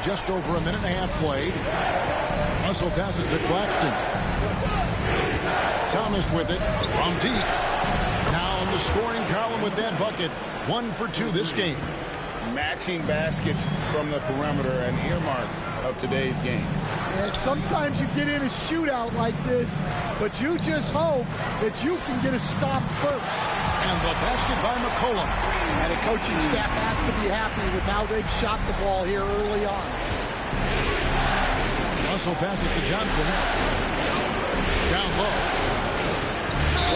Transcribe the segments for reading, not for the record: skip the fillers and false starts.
just over a minute and a half played. Russell passes to Claxton. Thomas with it from deep. Now in the scoring column with that bucket. 1 for 2 this game. Matching baskets from the perimeter, an earmark of today's game. And sometimes you get in a shootout like this, but you just hope that you can get a stop first. And the basket by McCollum. And the coaching staff has to be happy with how they've shot the ball here early on. Russell passes to Johnson. Down low.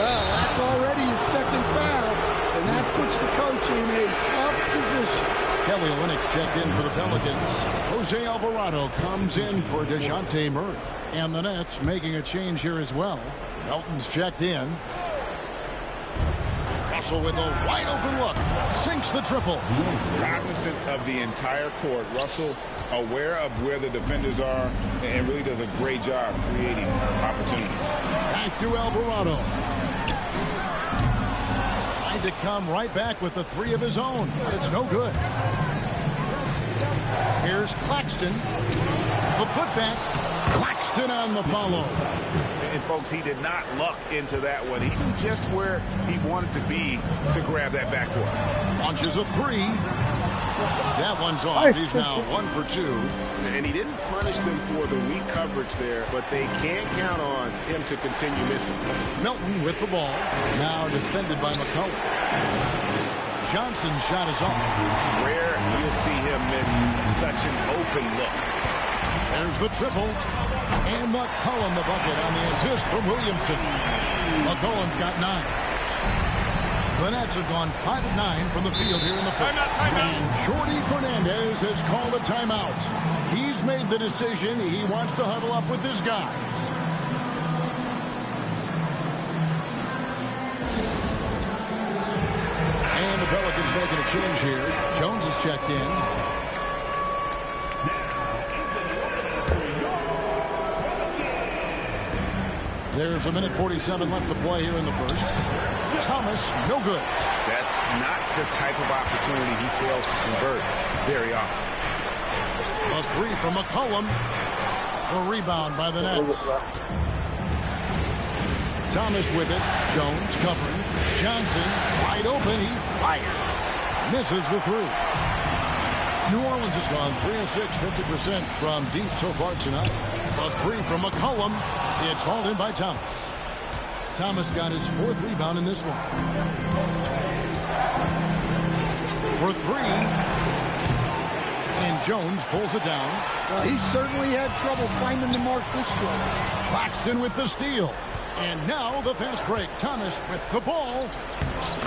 Well, that's already his second foul, and that puts the coach in a tough position. Kelly Olynyk checked in for the Pelicans. Jose Alvarado comes in for DeJounte Murray. And the Nets making a change here as well. Melton's checked in. Russell with a wide open look. Sinks the triple. Cognizant of the entire court. Russell aware of where the defenders are and really does a great job creating opportunities. Back to Alvarado. Trying to come right back with the 3 of his own, but it's no good. Here's Claxton. The putback. Claxton on the follow. And folks, he did not luck into that one. He knew just where he wanted to be to grab that backcourt. Launches a 3. That one's off. He's now 1 for 2. And he didn't punish them for the weak coverage there, but they can't count on him to continue missing. Melton with the ball. Now defended by McCollum. Johnson's shot is off. Rare you'll see him miss such an open look. There's the triple. And McCollum the bucket on the assist from Williamson. McCollum's got 9. The Nets have gone 5 of 9 from the field here in the first. And Jordi Fernandez has called a timeout. He's made the decision. He wants to huddle up with his guys. And the Pelicans making a change here. Jones is checked in. There's a minute 47 left to play here in the first. Thomas, no good. That's not the type of opportunity he fails to convert very often. A 3 from McCollum. The rebound by the Nets. Thomas with it. Jones covering. Johnson wide open. He fires. Misses the 3. New Orleans has gone 3 of 6, 50% from deep so far tonight. A 3 from McCollum. It's hauled in by Thomas. Thomas got his 4th rebound in this one. For 3. And Jones pulls it down. Well, he certainly had trouble finding the mark this one. Claxton with the steal. And now the fast break. Thomas with the ball.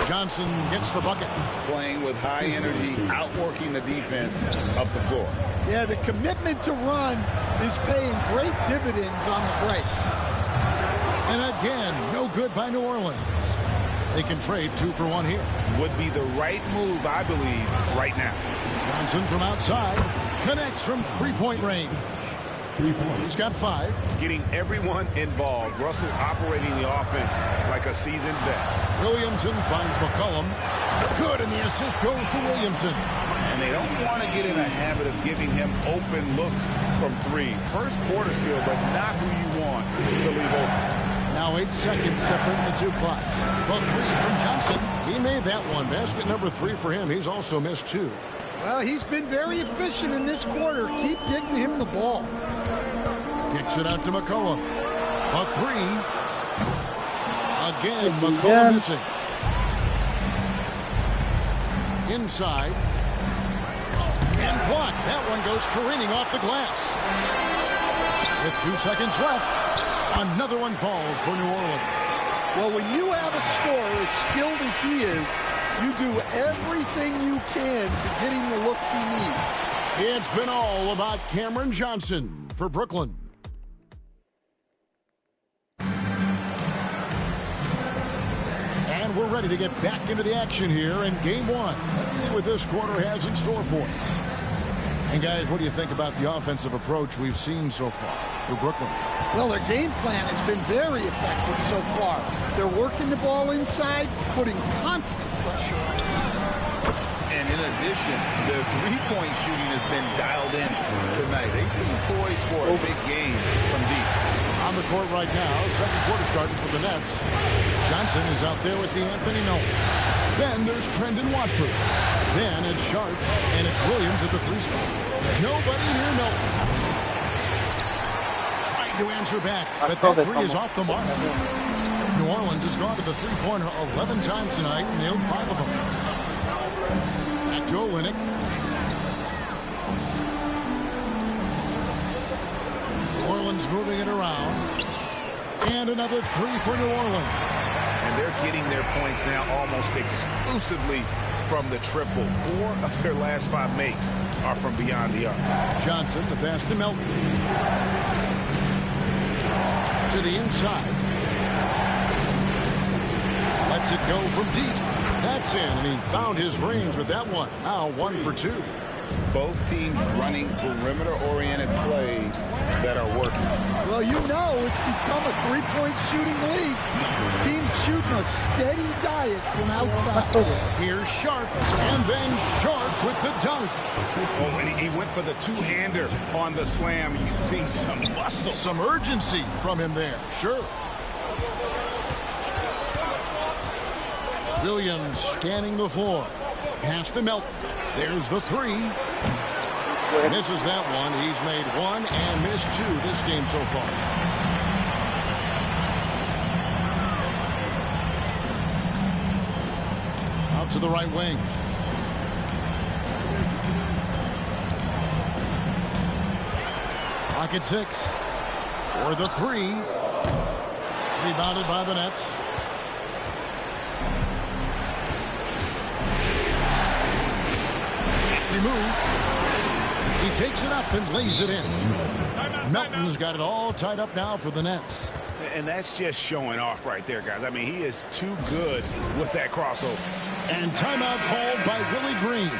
Johnson gets the bucket. Playing with high energy, outworking the defense up the floor. Yeah, the commitment to run is paying great dividends on the break. And again, no good by New Orleans. They can trade 2 for 1 here. Would be the right move, I believe, right now. Johnson from outside. Connects from 3-point range. 3 points. He's got 5. Getting everyone involved. Russell operating the offense like a seasoned vet. Williamson finds McCollum. Good, and the assist goes to Williamson. And they don't want to get in a habit of giving him open looks from 3. First quarter still, but not who you want to leave open. Now 8 seconds separating the 2 clocks. The 3 from Johnson. He made that one. Basket number 3 for him. He's also missed 2. Well, he's been very efficient in this quarter. Keep getting him the ball. Kicks it out to McCollum. A 3. Again, McCollum missing. Inside. And blocked. That one goes careening off the glass. With 2 seconds left, another one falls for New Orleans. Well, when you have a scorer as skilled as he is, you do everything you can to get him the looks he needs. It's been all about Cameron Johnson for Brooklyn. And we're ready to get back into the action here in Game 1. Let's see what this quarter has in store for us. And guys, what do you think about the offensive approach we've seen so far for Brooklyn? Well, their game plan has been very effective so far. They're working the ball inside, putting constant pressure on it. And in addition, the three-point shooting has been dialed in to They seem poised for a big game from deep. On the court right now, second quarter starting for the Nets. Johnson is out there with D'Anthony Melton. Then there's Trendon Watford. Then it's Sharp, and it's Williams at the 3 spot. Nobody near Melton. Trying to answer back, but that 3 is off the mark. New Orleans has gone to the 3-pointer 11 times tonight and nailed 5 of them. Back to Olynyk. New Orleans moving it around. And another 3 for New Orleans. And they're getting their points now almost exclusively from the triple. 4 of their last 5 makes are from beyond the arc. Johnson, the pass to Melton. To the inside. Lets it go from deep. That's in, and he found his range with that one. Now 1 for 2. Both teams running perimeter-oriented plays that are working. Well, you know it's become a 3-point shooting league. Teams shooting a steady diet from outside. Here's Sharp, and then Sharp with the dunk. Oh, and he went for the two-hander on the slam, using some muscle. Some urgency from him there, sure. Williams scanning the floor. Pass to Melton. There's the 3. Misses that one. He's made 1 and missed 2 this game so far. Out to the right wing. Pocket 6. For the 3. Rebounded by the Nets. Move. He takes it up and lays it in. Melton's got it all tied up now for the Nets. And that's just showing off right there, guys. I mean, he is too good with that crossover. And timeout called by Willie Green.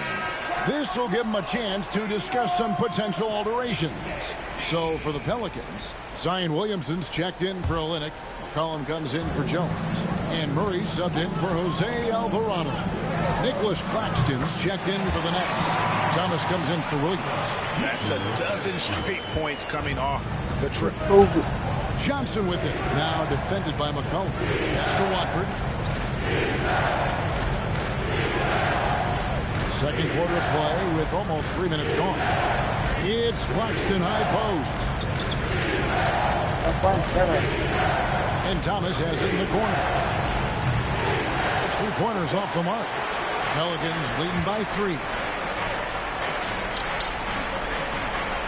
This will give him a chance to discuss some potential alterations. So for the Pelicans, Zion Williamson's checked in for Olynyk. McCollum comes in for Jones. And Murray subbed in for Jose Alvarado. Nicholas Claxton's checked in for the Nets. Thomas comes in for Williams. That's a dozen straight points coming off the trip. Johnson with it. Now defended by McCollum. Pass to Watford. Second quarter play with almost 3 minutes gone. It's Claxton high post. And Thomas has it in the corner. It's 3-pointers off the mark. Pelicans leading by 3.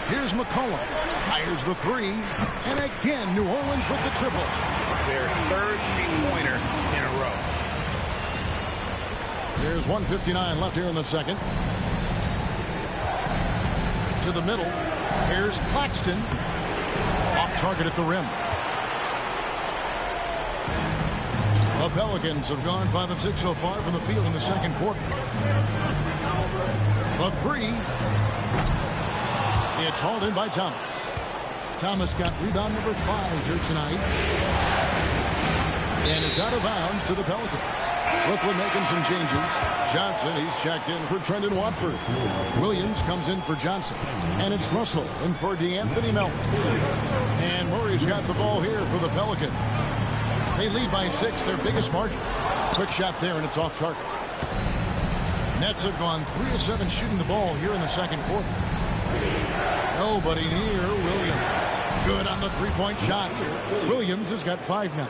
Here's McCollum. Fires the 3. And again, New Orleans with the triple. Their third 3-pointer in a row. There's 1:59 left here in the second. To the middle. Here's Claxton. Off target at the rim. The Pelicans have gone 5 of 6 so far from the field in the second quarter. The 3. It's hauled in by Thomas. Thomas got rebound number 5 here tonight. And it's out of bounds to the Pelicans. Brooklyn making some changes. Johnson, he's checked in for Trendon Watford. Williams comes in for Johnson. And it's Russell in for D'Anthony Melton. And Murray's got the ball here for the Pelicans. They lead by 6, their biggest margin. Quick shot there, and it's off target. Nets have gone 3 of 7 shooting the ball here in the second quarter. Nobody near Williams. Good on the 3-point shot. Williams has got 5 now.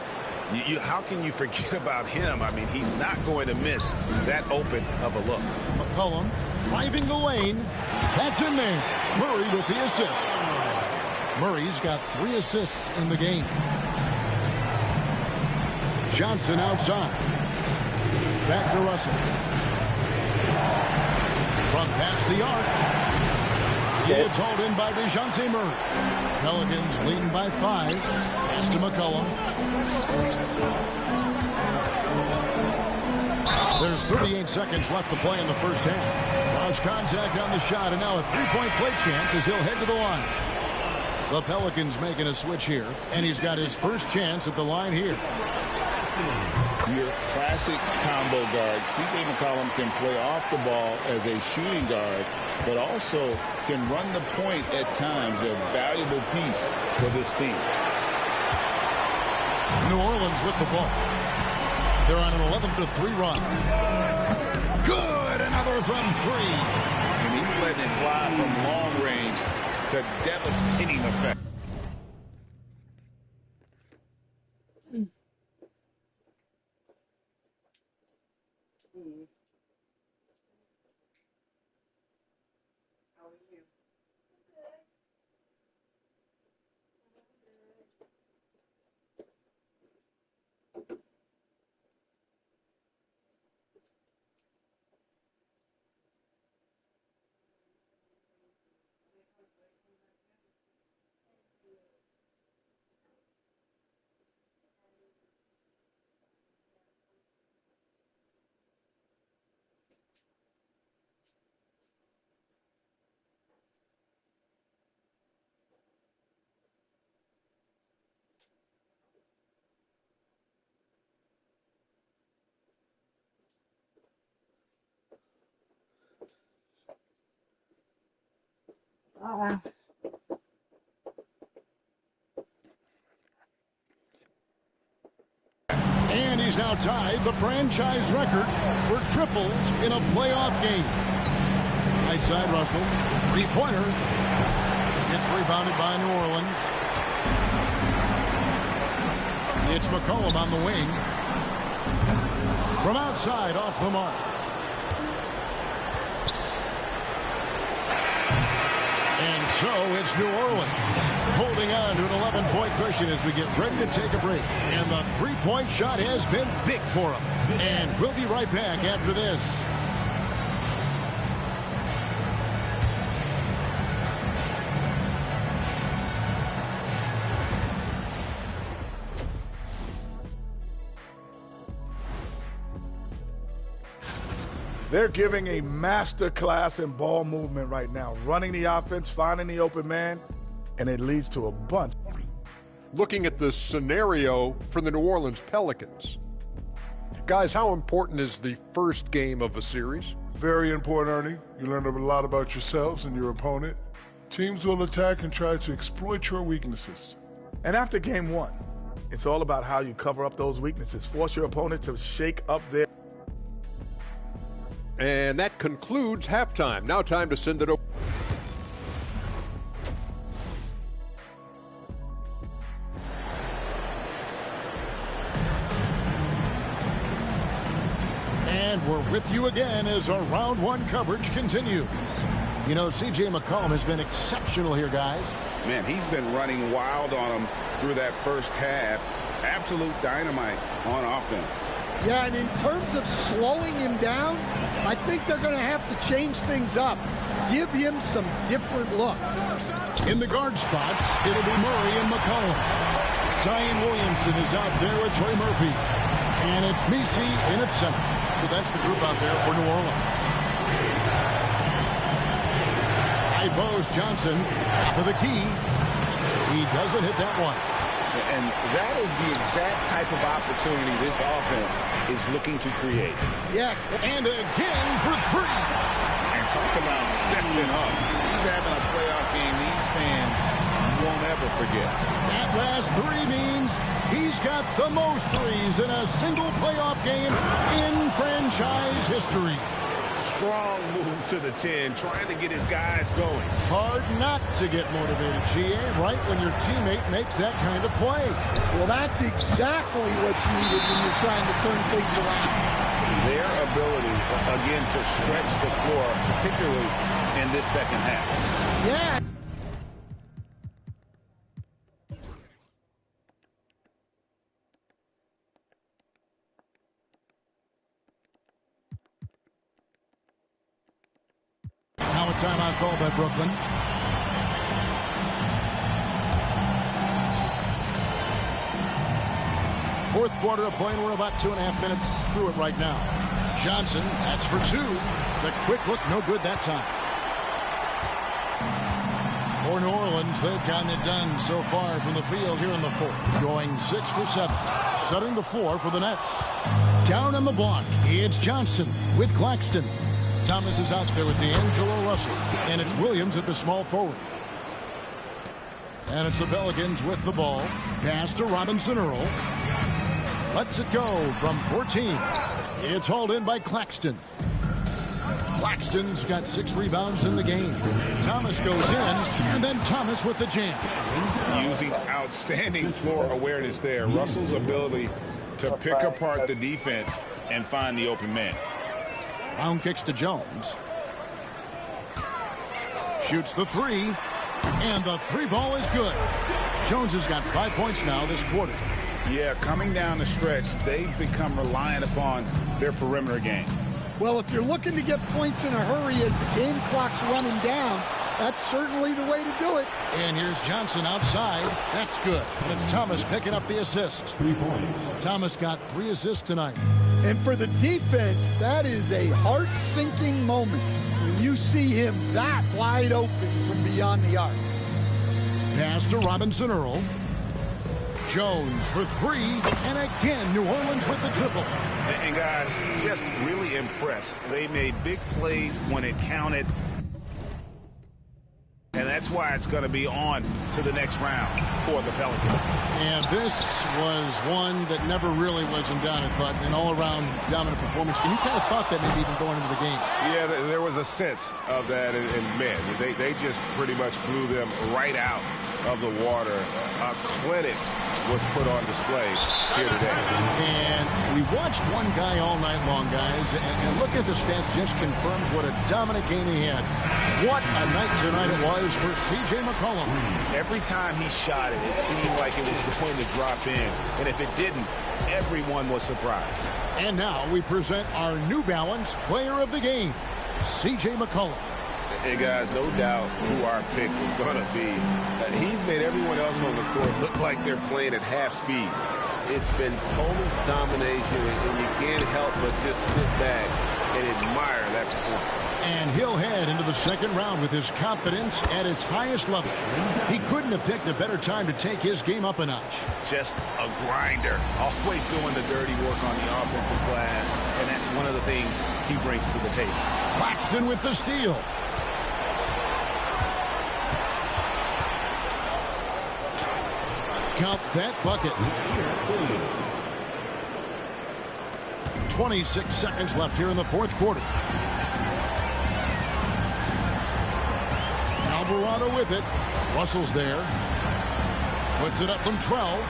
How can you forget about him? I mean, he's not going to miss that open of a look. McCollum driving the lane. That's in there. Murray with the assist. Murray's got 3 assists in the game. Johnson outside. Back to Russell. From past the arc. It's hauled in by DeJounte Murray. Pelicans leading by 5. Pass to McCollum. There's 38 seconds left to play in the first half. Draws contact on the shot, and now a 3-point play chance as he'll head to the line. The Pelicans making a switch here, and he's got his first chance at the line here. Your classic combo guard. C.J. McCollum can play off the ball as a shooting guard, but also can run the point at times, a valuable piece for this team. New Orleans with the ball. They're on an 11-3 run. Good, another from 3. And he's letting it fly from long range to devastating effect. And he's now tied the franchise record for triples in a playoff game. Right side, Russell. Three-pointer. Gets rebounded by New Orleans. It's McCollum on the wing. From outside, off the mark. And so it's New Orleans holding on to an 11-point cushion as we get ready to take a break. And the three-point shot has been big for them. And we'll be right back after this. They're giving a master class in ball movement right now, running the offense, finding the open man, and it leads to a bunch. Looking at the scenario for the New Orleans Pelicans. Guys, how important is the first game of a series? Very important, Ernie. You learn a lot about yourselves and your opponent. Teams will attack and try to exploit your weaknesses. And after game one, it's all about how you cover up those weaknesses, force your opponent to shake up their... And that concludes halftime. Now time to send it over. And we're with you again as our round one coverage continues. You know, C.J. McCollum has been exceptional here, guys. Man, he's been running wild on them through that first half. Absolute dynamite on offense. Yeah, and in terms of slowing him down, I think they're going to have to change things up. Give him some different looks. In the guard spots, it'll be Murray and McCollum. Zion Williamson is out there with Trey Murphy. And it's Messi in at center. So that's the group out there for New Orleans. Ivose Johnson, top of the key. He doesn't hit that one. And that is the exact type of opportunity this offense is looking to create. Yeah, and again for three. And talk about stepping up. He's having a playoff game these fans won't ever forget. That last three means he's got the most threes in a single playoff game in franchise history. Strong move to the 10, trying to get his guys going. Hard not to get motivated, GA, right when your teammate makes that kind of play. Well, that's exactly what's needed when you're trying to turn things around. Their ability, again, to stretch the floor, particularly in this second half. Yeah. Now a timeout called by Brooklyn. Fourth quarter of play, and we're about 2.5 minutes through it right now. Johnson, that's for two. The quick look, no good that time. For New Orleans, they've gotten it done so far from the field here in the fourth. Going 6 for 7. Setting the floor for the Nets. Down on the block, it's Johnson with Claxton. To Thomas is out there with D'Angelo Russell. And it's Williams at the small forward. And it's the Pelicans with the ball. Pass to Robinson Earl. Lets it go from 14. It's hauled in by Claxton. Claxton's got 6 rebounds in the game. Thomas goes in, and then Thomas with the jam. Using outstanding floor awareness there. Russell's ability to pick apart the defense and find the open man. Round kicks to Jones. Shoots the 3, and the 3 ball is good. Jones has got 5 points now this quarter. Yeah, coming down the stretch, they've become reliant upon their perimeter game. Well, if you're looking to get points in a hurry as the game clock's running down, that's certainly the way to do it. And here's Johnson outside. That's good. And it's Thomas picking up the assist. 3 points. Thomas got 3 assists tonight. And for the defense, that is a heart-sinking moment when you see him that wide open from beyond the arc. Pass to Robinson Earl. Jones for 3, and again New Orleans with the triple. And guys, just really impressed. They made big plays when it counted. And that's why it's going to be on to the next round for the Pelicans. And this was one that never really was in doubt, I thought, an all-around dominant performance. And you kind of thought that maybe even going into the game. Yeah, there was a sense of that. And man, they just pretty much blew them right out of the water. Clinic was put on display here today. And we watched one guy all night long, guys, and looking at the stats just confirms what a dominant game he had. What a night tonight it was for C.J. McCollum. Every time he shot it, it seemed like it was going to drop in. And if it didn't, everyone was surprised. And now we present our New Balance Player of the Game, C.J. McCollum. Hey, guys, no doubt who our pick was going to be. He's made everyone else on the court look like they're playing at half speed. It's been total domination, and you can't help but just sit back and admire that performance. And he'll head into the second round with his confidence at its highest level. He couldn't have picked a better time to take his game up a notch. Just a grinder, always doing the dirty work on the offensive glass, and that's one of the things he brings to the table. Claxton with the steal. Count that bucket. 26 seconds left here in the fourth quarter. Alvarado with it. Russell's there. Puts it up from 12.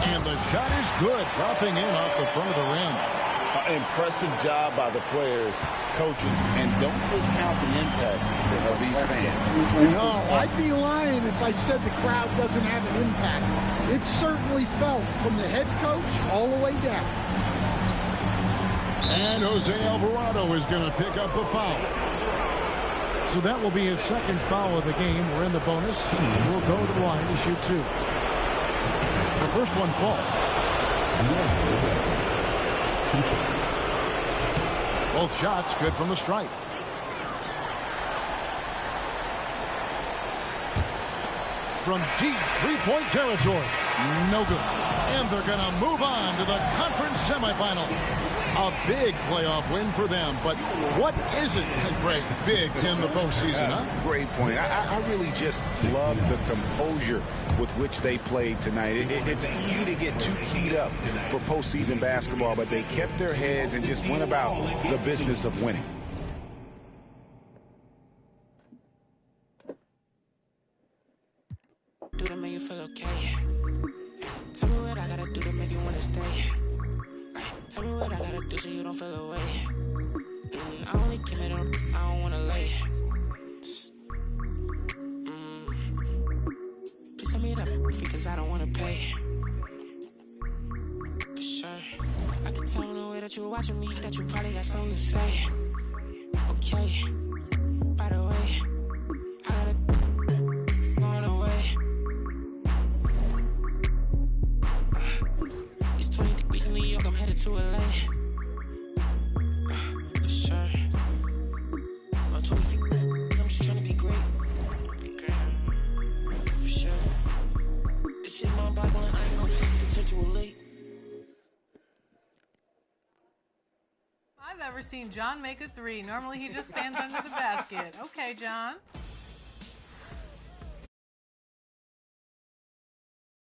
And the shot is good. Dropping in off the front of the rim. Impressive job by the players, coaches, and don't discount the impact of these fans. No, I'd be lying if I said the crowd doesn't have an impact. It's certainly felt from the head coach all the way down. And Jose Alvarado is going to pick up a foul. So that will be his second foul of the game. We're in the bonus. We'll go to the line to shoot 2. The first one falls. Both shots good from the stripe. From deep three-point territory. No good. And they're going to move on to the conference semifinals. A big playoff win for them. But what isn't great big in the postseason, huh? Great point. I really just love the composure with which they played tonight. It's easy to get too keyed up for postseason basketball, but they kept their heads and just went about the business of winning. Do to make you feel okay. Tell me what I gotta do to make you wanna stay. Tell me what I gotta do so you don't feel away. I only give it up, I don't wanna lay. Please tell me that fee, cause I don't wanna pay. For sure, I can tell in the way that you were watching me that you probably got something to say. Okay, by the way, I gotta go on away. It's 20 degrees in New York, I'm headed to LA. For sure. I'm 20 feet, I'm just trying to be great. For sure. This shit my boggling, I ain't gonna content to relate. ever seen John make a three. Normally he just stands under the basket. Okay, John.